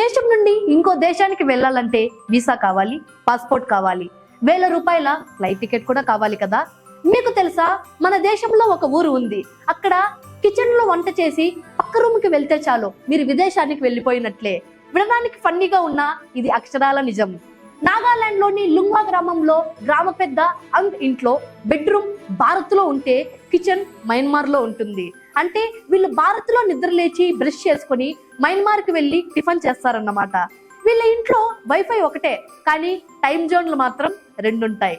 దేశం నుండి ఇంకో దేశానికి వెళ్ళాలంటే వీసా కావాలి, పాస్పోర్ట్ కావాలి, ₹1000 ఫ్లైట్ టికెట్ కూడా కావాలి కదా. మీకు తెలుసా, మన దేశంలో ఒక ఊరు ఉంది. అక్కడ కిచెన్ లో వంట చేసి పక్క రూమ్ కి వెళ్తే చాలు మీరు విదేశానికి వెళ్ళిపోయినట్లే. వినడానికి ఫన్నీగా ఉన్నా ఇది అక్షరాల నిజం. నాగాలాండ్ లోని లుంగ్వా గ్రామంలో గ్రామ పెద్ద అంగ్ ఇంట్లో బెడ్రూమ్ భారత్ లో ఉంటే కిచెన్ మయన్మార్ లో ఉంటుంది. అంటే వీళ్ళు భారత్ లో నిద్ర లేచి బ్రష్ చేసుకుని మయన్మార్ కి వెళ్ళి టిఫిన్ చేస్తారన్నమాట. వీళ్ళ ఇంట్లో వైఫై ఒకటే, కానీ టైం జోన్లు మాత్రం 2 ఉంటాయి.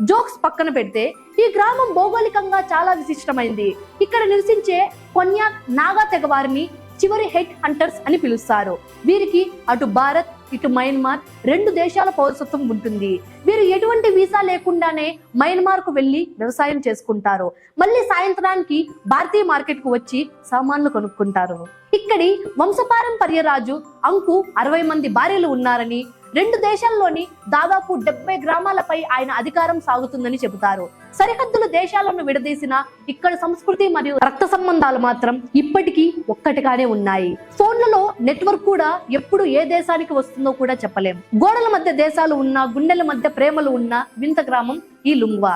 జోక్స్ పక్కన పెడితే ఈ గ్రామం భౌగోళికంగా చాలా విశిష్టమైంది. ఇక్కడ నివసించే కొన్యాక్ నాగా తెగ వారిని చివరి హెడ్ హంటర్స్ అని పిలుస్తారు. వీరికి అటు భారత్ ఇటు మయన్మార్ 2 దేశాల పౌరసత్వం ఉంటుంది. వీరు ఎటువంటి వీసా లేకుండానే మయన్మార్ కు వెళ్లి వ్యవసాయం చేసుకుంటారు. మళ్ళీ సాయంత్రానికి భారతీయ మార్కెట్ కు వచ్చి సామాన్లు కొనుక్కుంటారు. ఇక్కడి వంశపారంపర్య రాజు అంకు 60 మంది భార్యలు ఉన్నారని, 2 దేశాల్లోని దాదాపు 70 గ్రామాలపై ఆయన అధికారం సాగుతుందని చెబుతారు. సరిహద్దుల దేశాలను విడదీసిన ఇక్కడ సంస్కృతి మరియు రక్త సంబంధాలు మాత్రం ఇప్పటికీ ఒక్కటిగానే ఉన్నాయి. ఫోన్లలో నెట్వర్క్ కూడా ఎప్పుడు ఏ దేశానికి వస్తుందో కూడా చెప్పలేం. గోడల మధ్య దేశాలు ఉన్నా, గుండెల మధ్య ప్రేమలు ఉన్న వింత గ్రామం ఈ లుంగ్వా.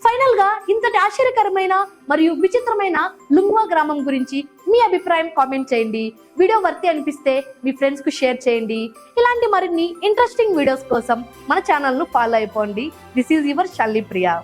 ఫైనల్ గా ఇంతటి ఆశ్చర్యకరమైన మరియు విచిత్రమైన లుంగ్వా గ్రామం గురించి మీ అభిప్రాయం కామెంట్ చేయండి. వీడియో వర్తి అనిపిస్తే మీ ఫ్రెండ్స్ కు షేర్ చేయండి. ఇలాంటి మరిన్ని ఇంట్రెస్టింగ్ వీడియోస్ కోసం మన ఛానల్ ను ఫాలో అయిపోండి. This is your Shalini Priya.